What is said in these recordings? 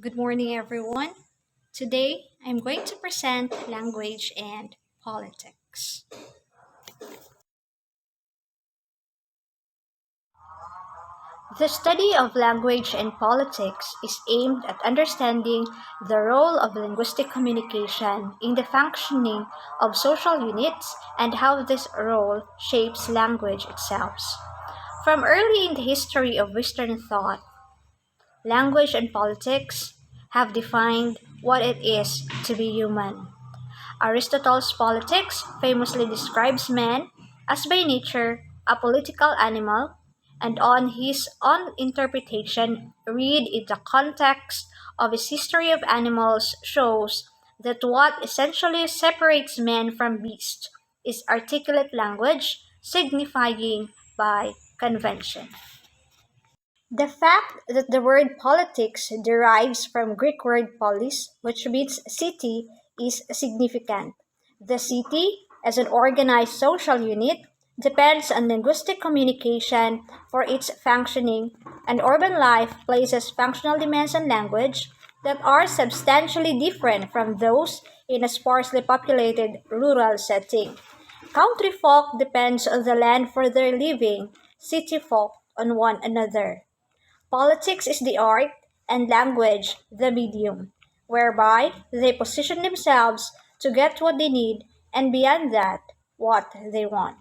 Good morning, everyone. Today, I'm going to present language and politics. The study of language and politics is aimed at understanding the role of linguistic communication in the functioning of social units and how this role shapes language itself. From early in the history of Western thought, language and politics have defined what it is to be human. Aristotle's Politics famously describes man as by nature a political animal, and on his own interpretation, read in the context of his history of animals, shows that what essentially separates man from beast is articulate language, signifying by convention. The fact that the word politics derives from Greek word polis, which means city, is significant. The city, as an organized social unit, depends on linguistic communication for its functioning, and urban life places functional demands on language that are substantially different from those in a sparsely populated rural setting. Country folk depends on the land for their living, city folk on one another. Politics is the art, and language the medium, whereby they position themselves to get what they need and beyond that, what they want.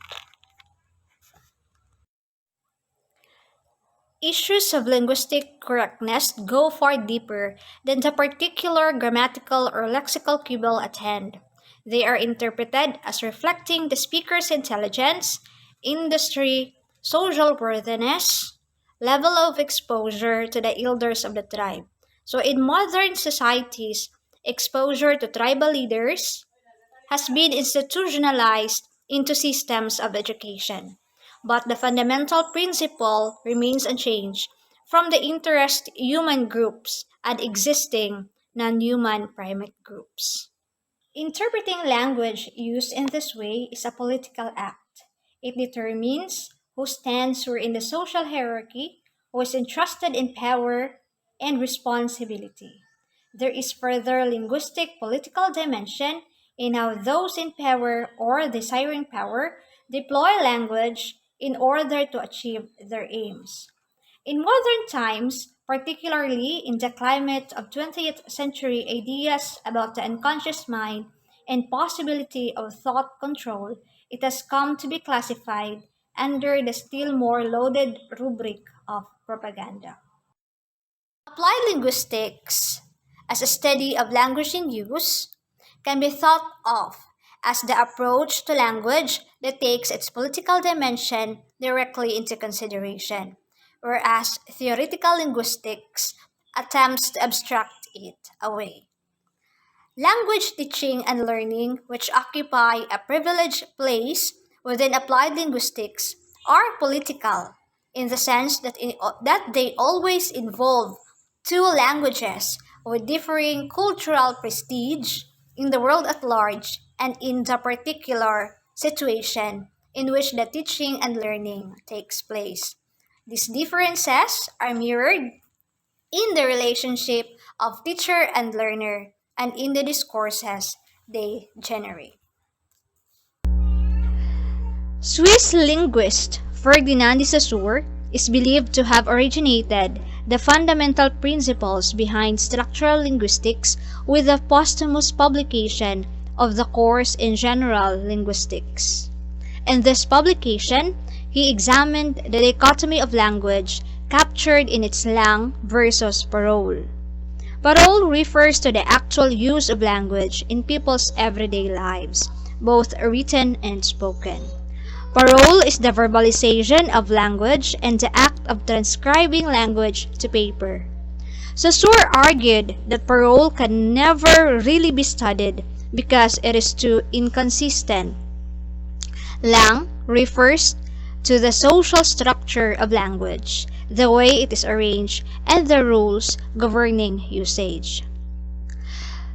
Issues of linguistic correctness go far deeper than the particular grammatical or lexical quibble at hand. They are interpreted as reflecting the speaker's intelligence, industry, social worthiness, level of exposure to the elders of the tribe. So, in modern societies, exposure to tribal leaders has been institutionalized into systems of education. But the fundamental principle remains unchanged from the interest human groups and existing non human primate groups. Interpreting language used in this way is a political act. It determines who stands where in the social hierarchy, who is entrusted in power and responsibility. There is further linguistic political dimension in how those in power or desiring power deploy language in order to achieve their aims. In modern times, particularly in the climate of 20th century ideas about the unconscious mind and possibility of thought control, it has come to be classified under the still more loaded rubric of propaganda. Applied linguistics, as a study of language in use, can be thought of as the approach to language that takes its political dimension directly into consideration, whereas theoretical linguistics attempts to abstract it away. Language teaching and learning, which occupy a privileged place within applied linguistics, are political in the sense that they always involve two languages with differing cultural prestige in the world at large and in the particular situation in which the teaching and learning takes place. These differences are mirrored in the relationship of teacher and learner and in the discourses they generate. Swiss linguist Ferdinand de Saussure is believed to have originated the fundamental principles behind structural linguistics with the posthumous publication of the course in general linguistics. In this publication, he examined the dichotomy of language captured in its slang versus parole. Parole refers to the actual use of language in people's everyday lives, both written and spoken. Parole is the verbalization of language and the act of transcribing language to paper. Saussure argued that parole can never really be studied because it is too inconsistent. Lang refers to the social structure of language, the way it is arranged, and the rules governing usage.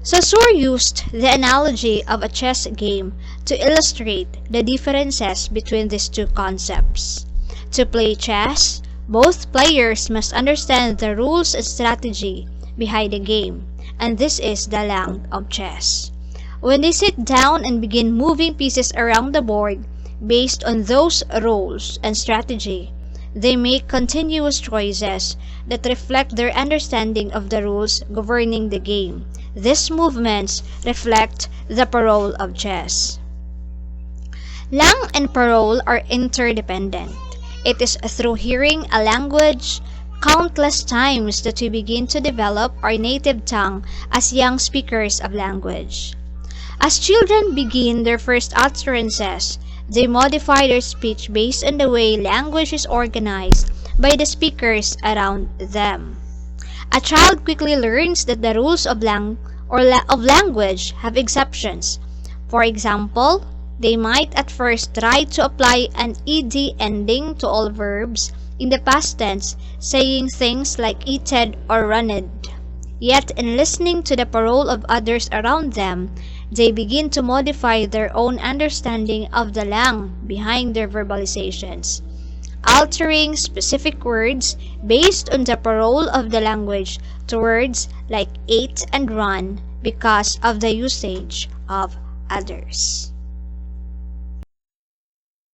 Saussure used the analogy of a chess game to illustrate the differences between these two concepts. To play chess, both players must understand the rules and strategy behind the game, and this is the lang of chess. When they sit down and begin moving pieces around the board based on those roles and strategy, they make continuous choices that reflect their understanding of the rules governing the game. These movements reflect the parole of chess. Lang and parole are interdependent. It is through hearing a language countless times that we begin to develop our native tongue as young speakers of language. As children begin their first utterances, they modify their speech based on the way language is organized by the speakers around them. A child quickly learns that the rules of language have exceptions. For example, they might at first try to apply an ed ending to all verbs in the past tense, saying things like eated or runned. Yet in listening to the parole of others around them, they begin to modify their own understanding of the lang behind their verbalizations, altering specific words based on the parole of the language to words like ate and run because of the usage of others.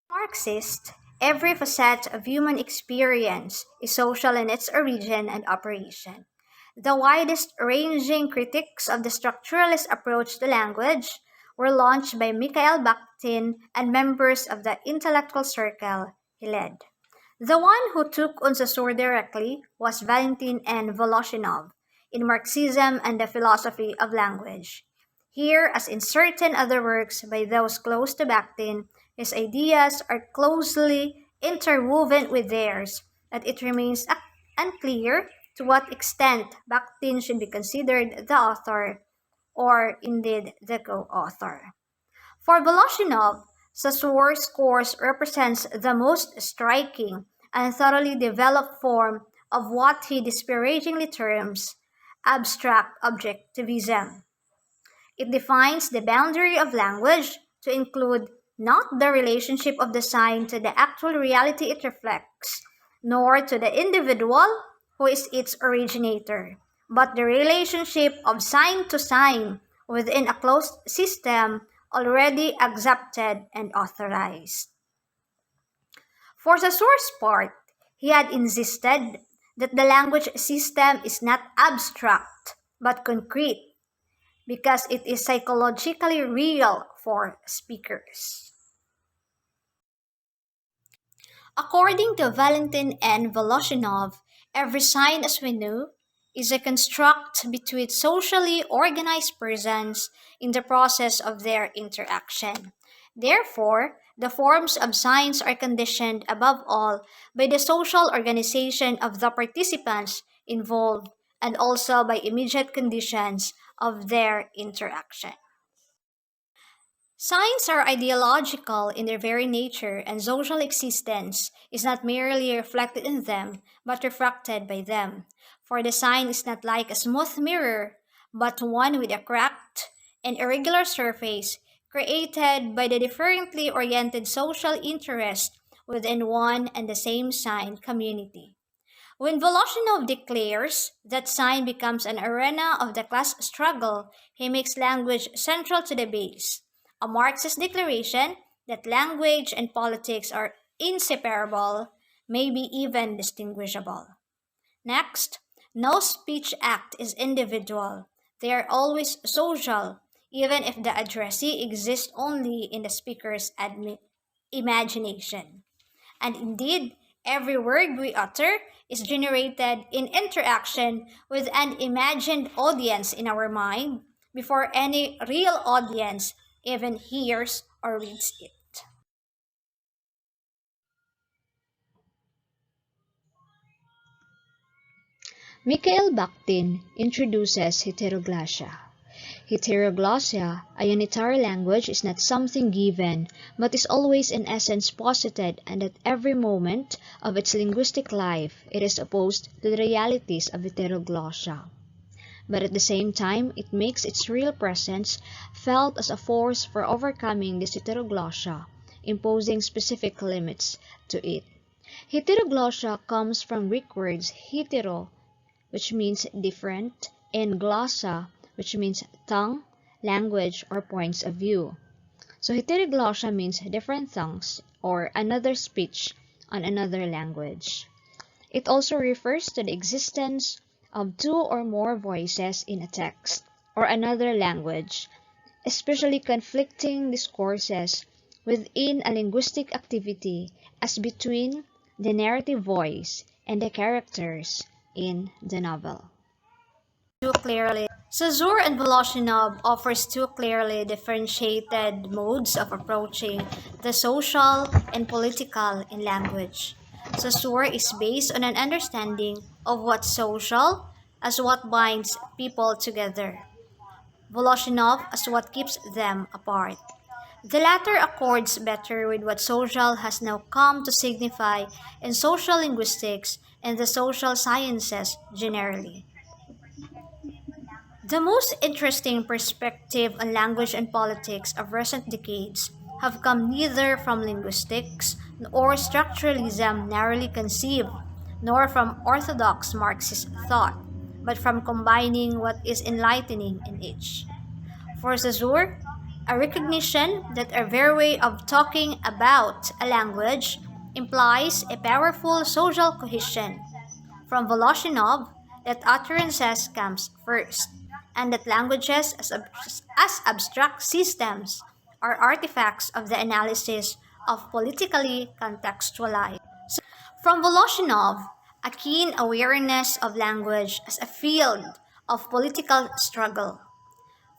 Marxist, every facet of human experience is social in its origin and operation. The widest ranging critiques of the structuralist approach to language were launched by Mikhail Bakhtin and members of the intellectual circle he led. The one who took on Saussure directly was Valentin N. Voloshinov in Marxism and the Philosophy of Language. Here, as in certain other works by those close to Bakhtin, his ideas are closely interwoven with theirs, that it remains unclear to what extent Bakhtin should be considered the author or indeed the co-author. For Voloshinov, Saussure's course represents the most striking and thoroughly developed form of what he disparagingly terms abstract objectivism. It defines the boundary of language to include not the relationship of the sign to the actual reality it reflects, nor to the individual who is its originator, but the relationship of sign to sign within a closed system already accepted and authorized. For Saussure's part, he had insisted that the language system is not abstract but concrete because it is psychologically real for speakers. According to Valentin N. Voloshinov, every sign, as we know, is a construct between socially organized persons in the process of their interaction. Therefore, the forms of signs are conditioned above all by the social organization of the participants involved and also by immediate conditions of their interaction. Signs are ideological in their very nature, and social existence is not merely reflected in them, but refracted by them. For the sign is not like a smooth mirror, but one with a cracked and irregular surface created by the differently oriented social interest within one and the same sign community. When Voloshinov declares that sign becomes an arena of the class struggle, he makes language central to the base, a Marxist declaration that language and politics are inseparable, maybe even distinguishable. Next, no speech act is individual. They are always social, even if the addressee exists only in the speaker's imagination. And indeed, every word we utter is generated in interaction with an imagined audience in our mind before any real audience even hears or reads it. Mikhail Bakhtin introduces heteroglossia. Heteroglossia, a unitary language, is not something given, but is always in essence posited, and at every moment of its linguistic life, it is opposed to the realities of heteroglossia. But at the same time, it makes its real presence felt as a force for overcoming this heteroglossia, imposing specific limits to it. Heteroglossia comes from Greek words hetero, which means different, and glossa, which means tongue, language, or points of view. So heteroglossia means different tongues or another speech on another language. It also refers to the existence of two or more voices in a text or another language, especially conflicting discourses within a linguistic activity as between the narrative voice and the characters in the novel. Too clearly. Saussure and Voloshinov offers two clearly differentiated modes of approaching the social and political in language. Saussure is based on an understanding of what's social as what binds people together, Voloshinov as what keeps them apart. The latter accords better with what social has now come to signify in social linguistics and the social sciences generally. The most interesting perspective on language and politics of recent decades have come neither from linguistics or structuralism narrowly conceived, nor from orthodox Marxist thought, but from combining what is enlightening in each. For Saussure, a recognition that a very way of talking about a language implies a powerful social cohesion. From Voloshinov, that utterances comes first, and that languages as abstract systems are artifacts of the analysis of politically contextualized. From Voloshinov, a keen awareness of language as a field of political struggle.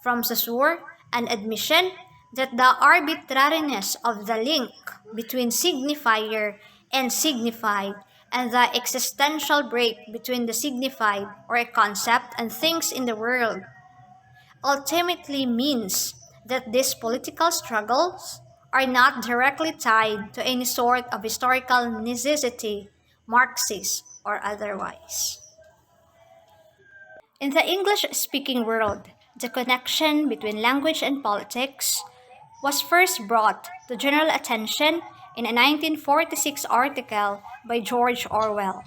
From Saussure, an admission that the arbitrariness of the link between signifier and signified and the existential break between the signified or a concept and things in the world ultimately means that these political struggles are not directly tied to any sort of historical necessity, Marxist or otherwise. In the English speaking world, the connection between language and politics was first brought to general attention in a 1946 article by George Orwell,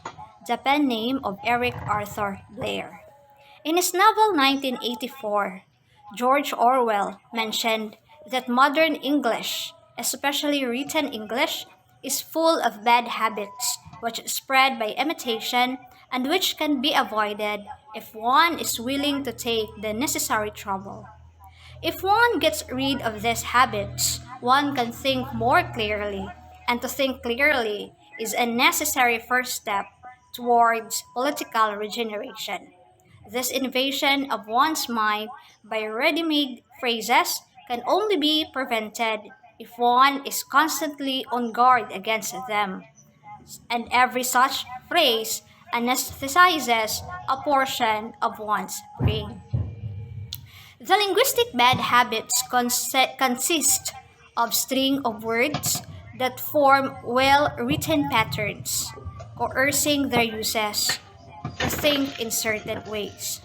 the pen name of Eric Arthur Blair. In his novel 1984, George Orwell mentioned that modern English, especially written English, is full of bad habits which spread by imitation and which can be avoided if one is willing to take the necessary trouble. If one gets rid of these habits, one can think more clearly, and to think clearly is a necessary first step towards political regeneration. This invasion of one's mind by ready made phrases can only be prevented if one is constantly on guard against them, and every such phrase anesthetizes a portion of one's brain. The linguistic bad habits consist of string of words that form well-written patterns, coercing their users to think in certain ways.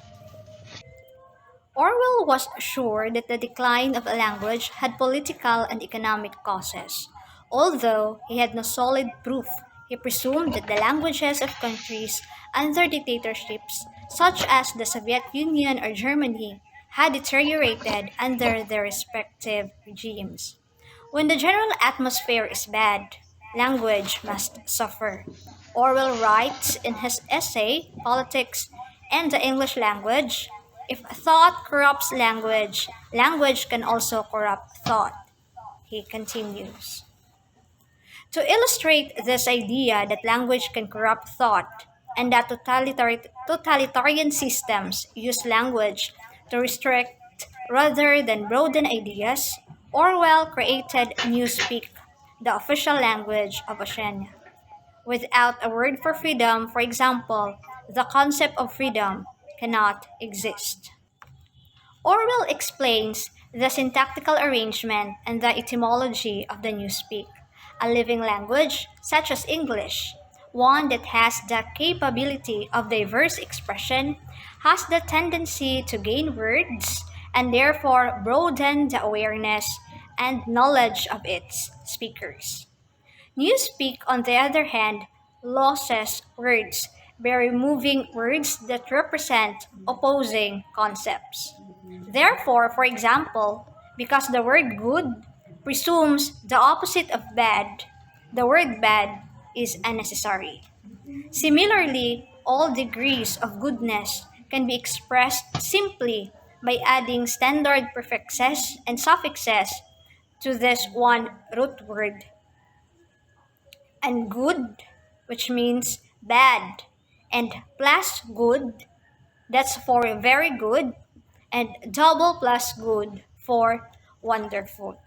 Orwell was sure that the decline of a language had political and economic causes. Although he had no solid proof, he presumed that the languages of countries under dictatorships, such as the Soviet Union or Germany, had deteriorated under their respective regimes. When the general atmosphere is bad, language must suffer. Orwell writes in his essay, Politics and the English Language, if thought corrupts language, language can also corrupt thought, he continues. To illustrate this idea that language can corrupt thought and that totalitarian systems use language to restrict rather than broaden ideas, Orwell created Newspeak, the official language of Oceania. Without a word for freedom, for example, the concept of freedom cannot exist. Orwell explains the syntactical arrangement and the etymology of the newspeak, a living language such as English, one that has the capability of diverse expression, has the tendency to gain words and therefore broaden the awareness and knowledge of its speakers. Newspeak, on the other hand, loses words by removing words that represent opposing concepts. Therefore, for example, because the word good presumes the opposite of bad, the word bad is unnecessary. Similarly, all degrees of goodness can be expressed simply by adding standard prefixes and suffixes to this one root word. And good, which means bad, and plus good, that's for very good, and double plus good for wonderful.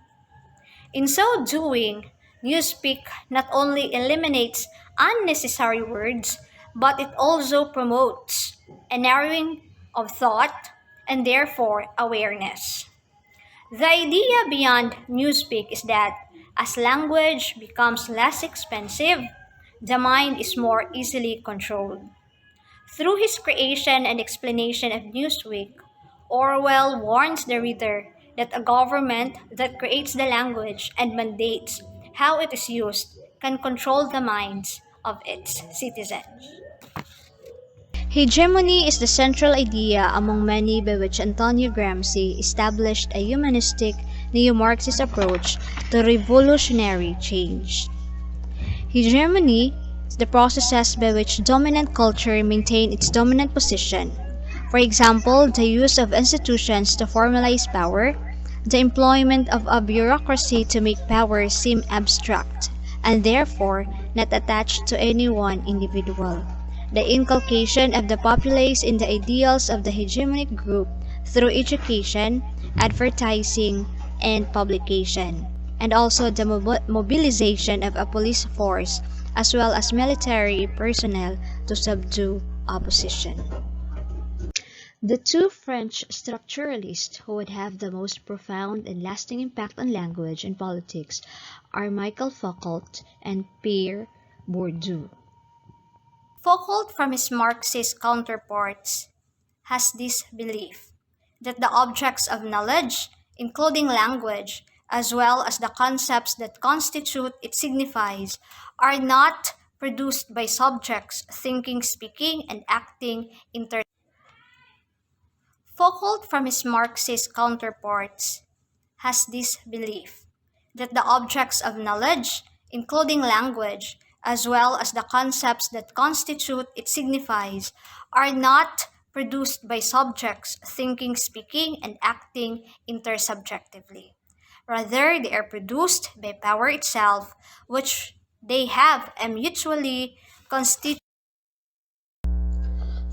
In so doing, Newspeak not only eliminates unnecessary words, but it also promotes a narrowing of thought and therefore awareness. The idea beyond Newspeak is that as language becomes less expensive, the mind is more easily controlled. Through his creation and explanation of Newsweek, Orwell warns the reader that a government that creates the language and mandates how it is used can control the minds of its citizens. Hegemony is the central idea among many by which Antonio Gramsci established a humanistic neo-Marxist approach to revolutionary change. Hegemony is the processes by which dominant culture maintain its dominant position. For example, the use of institutions to formalize power, the employment of a bureaucracy to make power seem abstract, and therefore not attached to any one individual. The inculcation of the populace in the ideals of the hegemonic group through education, advertising, and publication, and also the mobilization of a police force as well as military personnel to subdue opposition. The two French structuralists who would have the most profound and lasting impact on language and politics are Michel Foucault and Pierre Bourdieu. Foucault, from his Marxist counterparts, has this belief that the objects of knowledge, including language, as well as the concepts that constitute it signifies, are not produced by subjects thinking, speaking, and acting inter. Foucault, from his Marxist counterparts, has this belief that the objects of knowledge, including language, as well as the concepts that constitute it signifies, are not produced by subjects thinking, speaking, and acting intersubjectively. Rather, they are produced by power itself, which they have a mutually constituent.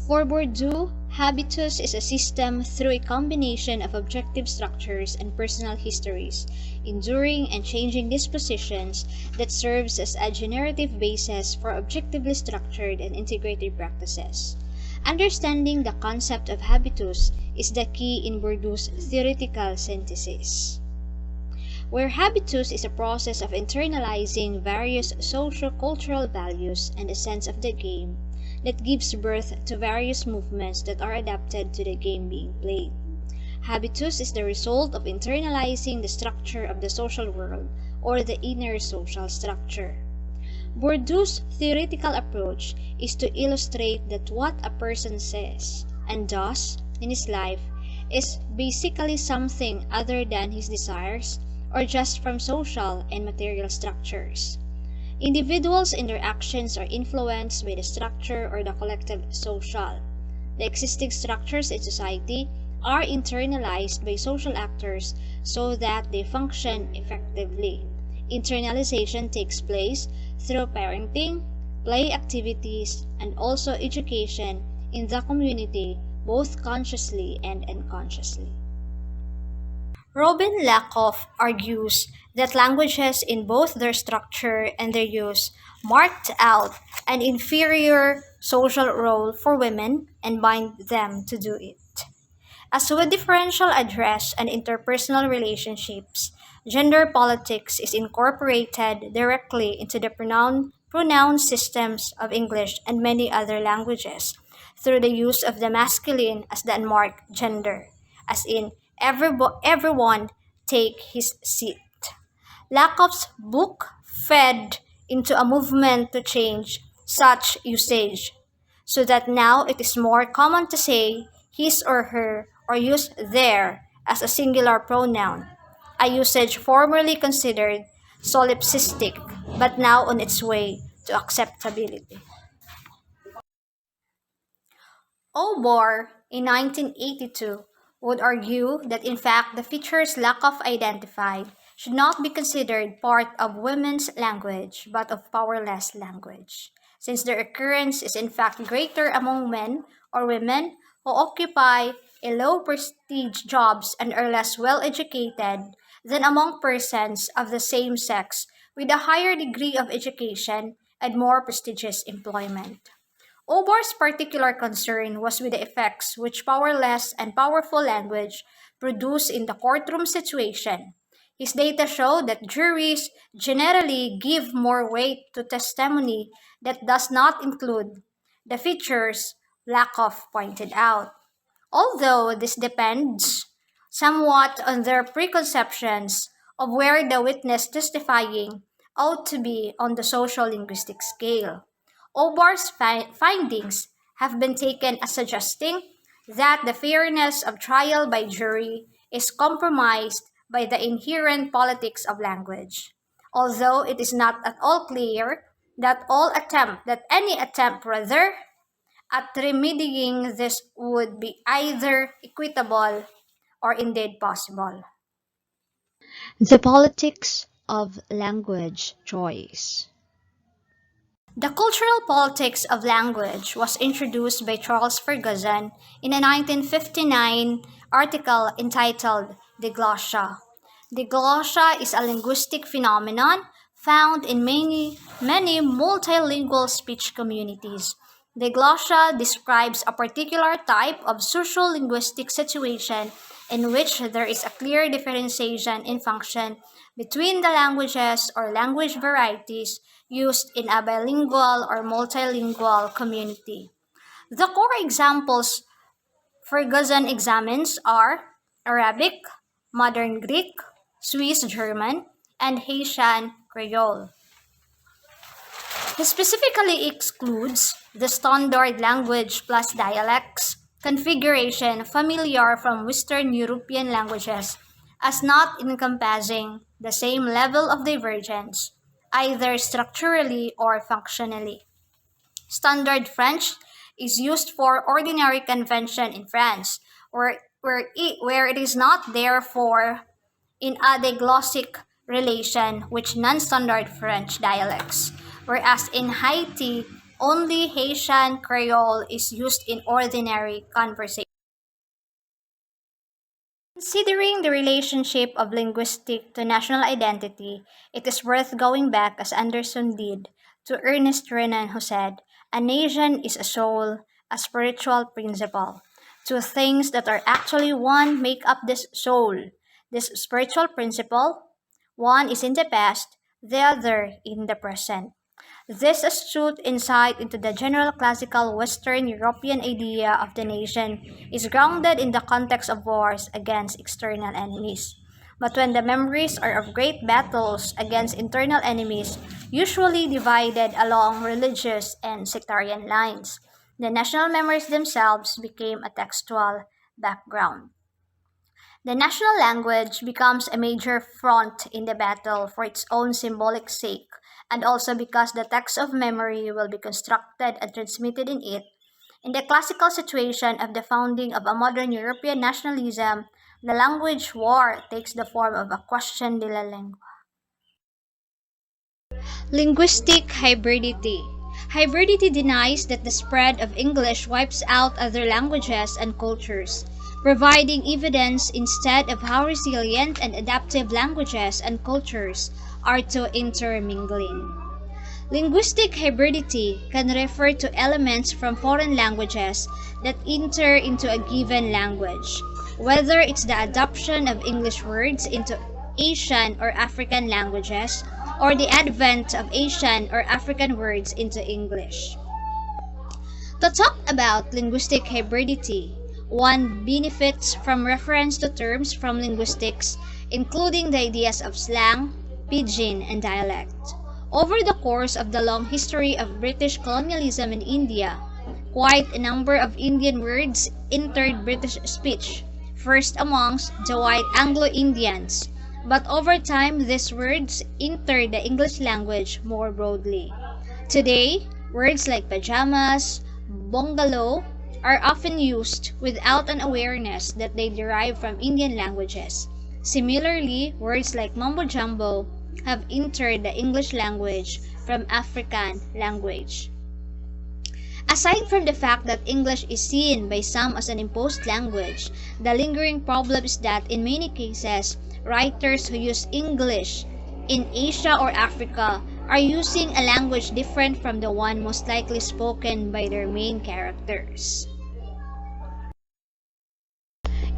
For Bourdieu, habitus is a system through a combination of objective structures and personal histories, enduring and changing dispositions that serves as a generative basis for objectively structured and integrated practices. Understanding the concept of habitus is the key in Bourdieu's theoretical synthesis, where habitus is a process of internalizing various socio-cultural values and a sense of the game that gives birth to various movements that are adapted to the game being played. Habitus is the result of internalizing the structure of the social world or the inner social structure. Bourdieu's theoretical approach is to illustrate that what a person says and does in his life is basically something other than his desires or just from social and material structures. Individuals and their actions are influenced by the structure or the collective social. The existing structures in society are internalized by social actors so that they function effectively. Internalization takes place through parenting, play activities, and also education in the community, both consciously and unconsciously. Robin Lakoff argues that languages in both their structure and their use marked out an inferior social role for women and bind them to do it. As with differential address and interpersonal relationships, gender politics is incorporated directly into the pronoun systems of English and many other languages through the use of the masculine as the unmarked gender, as in everyone take his seat. Lakoff's book fed into a movement to change such usage. so that now it is more common to say his or her or use their as a singular pronoun, a usage formerly considered solipsistic but now on its way to acceptability. Obor, in 1982, would argue that in fact the features lack of identified should not be considered part of women's language but of powerless language, since their occurrence is in fact greater among men or women who occupy a low prestige jobs and are less well educated than among persons of the same sex with a higher degree of education and more prestigious employment. Obor's particular concern was with the effects which powerless and powerful language produce in the courtroom situation. His data show that juries generally give more weight to testimony that does not include the features Lakoff pointed out. Although this depends somewhat on their preconceptions of where the witness testifying ought to be on the social linguistic scale. Obar's findings have been taken as suggesting that the fairness of trial by jury is compromised by the inherent politics of language. Although it is not at all clear that any attempt rather at remedying this would be either equitable or indeed possible. The politics of language choice. The cultural politics of language was introduced by Charles Ferguson in a 1959 article entitled Diglossia. Diglossia is a linguistic phenomenon found in many multilingual speech communities. Diglossia describes a particular type of social linguistic situation in which there is a clear differentiation in function between the languages or language varieties used in a bilingual or multilingual community. The core examples Ferguson examines are Arabic, Modern Greek, Swiss German, and Haitian Creole. He specifically excludes the standard language plus dialects configuration familiar from Western European languages as not encompassing the same level of divergence, either structurally or functionally. Standard French is used for ordinary convention in France, where it is not therefore in a diglossic relation with non-standard French dialects, whereas in Haiti, only Haitian Creole is used in ordinary conversation. Considering the relationship of linguistic to national identity, it is worth going back, as Anderson did, to Ernest Renan, who said, "A nation is a soul, a spiritual principle. Two things that are actually one make up this soul. This spiritual principle, one is in the past, the other in the present." This astute insight into the general classical Western European idea of the nation is grounded in the context of wars against external enemies. But when the memories are of great battles against internal enemies, usually divided along religious and sectarian lines, the national memories themselves became a textual background. The national language becomes a major front in the battle for its own symbolic sake, and also because the text of memory will be constructed and transmitted in it. In the classical situation of the founding of a modern European nationalism, the language war takes the form of a question de la lengua. Linguistic hybridity. Hybridity denies that the spread of English wipes out other languages and cultures, providing evidence instead of how resilient and adaptive languages and cultures are to intermingling. Linguistic hybridity can refer to elements from foreign languages that enter into a given language, whether it's the adoption of English words into Asian or African languages, or the advent of Asian or African words into English. To talk about linguistic hybridity, one benefits from reference to terms from linguistics, including the ideas of slang, pidgin, and dialect. Over the course of the long history of British colonialism in India, quite a number of Indian words entered British speech, first amongst the white Anglo-Indians, but over time these words entered the English language more broadly. Today, words like pajamas, bungalow are often used without an awareness that they derive from Indian languages. Similarly, words like mumbo jumbo have entered the English language from African language. Aside from the fact that English is seen by some as an imposed language, the lingering problem is that in many cases, writers who use English in Asia or Africa are using a language different from the one most likely spoken by their main characters.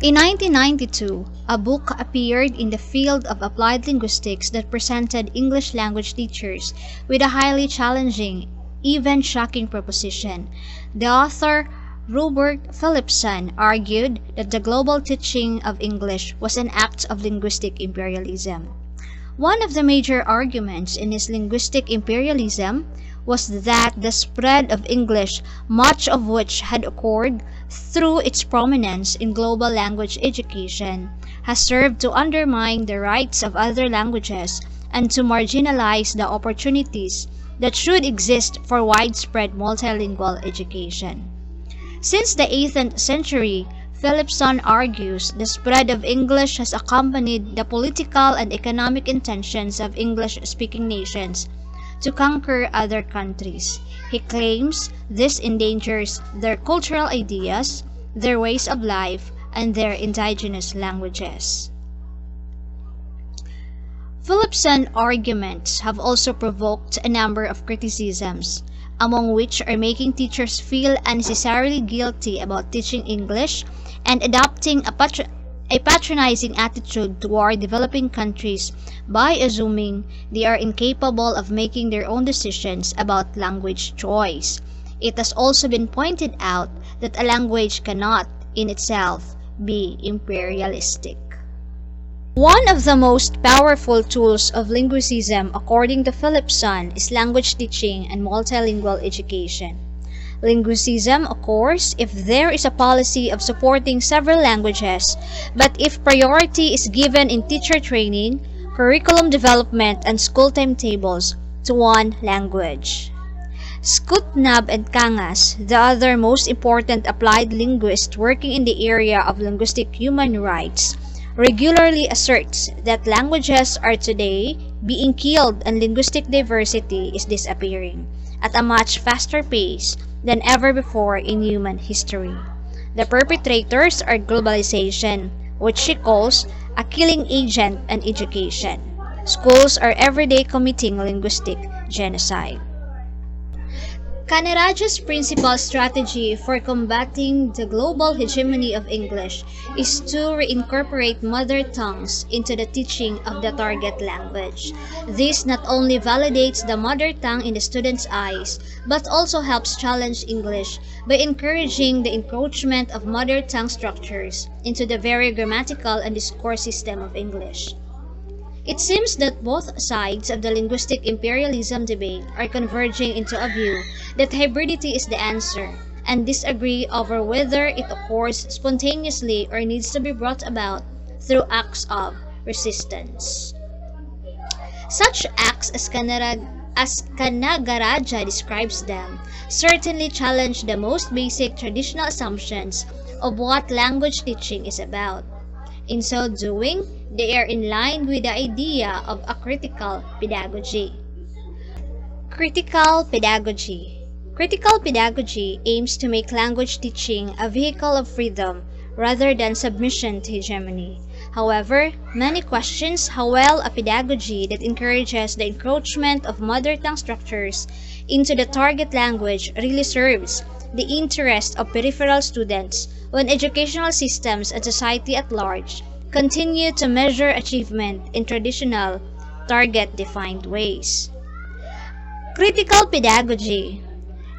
In 1992, a book appeared in the field of applied linguistics that presented English language teachers with a highly challenging, even shocking proposition. The author, Robert Philipson, argued that the global teaching of English was an act of linguistic imperialism. One of the major arguments in his linguistic imperialism was that the spread of English, much of which had occurred through its prominence in global language education, has served to undermine the rights of other languages and to marginalize the opportunities that should exist for widespread multilingual education. Since the 18th century, Philipson argues the spread of English has accompanied the political and economic intentions of English-speaking nations to conquer other countries. He claims this endangers their cultural ideas, their ways of life, and their indigenous languages. Philipson's arguments have also provoked a number of criticisms, among which are making teachers feel unnecessarily guilty about teaching English and adopting a patronizing attitude toward developing countries by assuming they are incapable of making their own decisions about language choice. It has also been pointed out that a language cannot, in itself, be imperialistic. One of the most powerful tools of linguicism, according to Philipson, is language teaching and multilingual education. Linguicism occurs if there is a policy of supporting several languages, but if priority is given in teacher training, curriculum development, and school timetables to one language. Skutnab and Kangas, the other most important applied linguist working in the area of linguistic human rights, regularly asserts that languages are today being killed and linguistic diversity is disappearing at a much faster pace than ever before in human history. The perpetrators are globalization, which she calls a killing agent, and education. Schools are every day committing linguistic genocide. Kanaraja's principal strategy for combating the global hegemony of English is to reincorporate mother tongues into the teaching of the target language. This not only validates the mother tongue in the student's eyes, but also helps challenge English by encouraging the encroachment of mother tongue structures into the very grammatical and discourse system of English. It seems that both sides of the linguistic imperialism debate are converging into a view that hybridity is the answer, and disagree over whether it occurs spontaneously or needs to be brought about through acts of resistance. Such acts, as Kanagaraja describes them, certainly challenge the most basic traditional assumptions of what language teaching is about. In so doing, they are in line with the idea of a critical pedagogy. Critical pedagogy. Critical pedagogy aims to make language teaching a vehicle of freedom rather than submission to hegemony. However, many question how well a pedagogy that encourages the encroachment of mother tongue structures into the target language really serves the interest of peripheral students when educational systems and society at large continue to measure achievement in traditional, target-defined ways. Critical pedagogy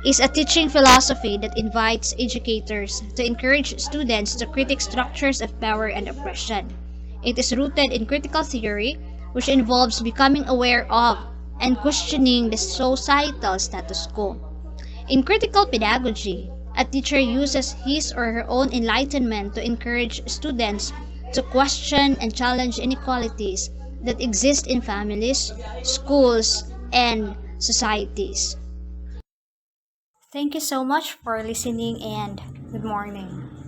is a teaching philosophy that invites educators to encourage students to critique structures of power and oppression. It is rooted in critical theory, which involves becoming aware of and questioning the societal status quo. In critical pedagogy, A teacher uses his or her own enlightenment to encourage students to question and challenge inequalities that exist in families, schools, and societies. Thank you so much for listening and good morning.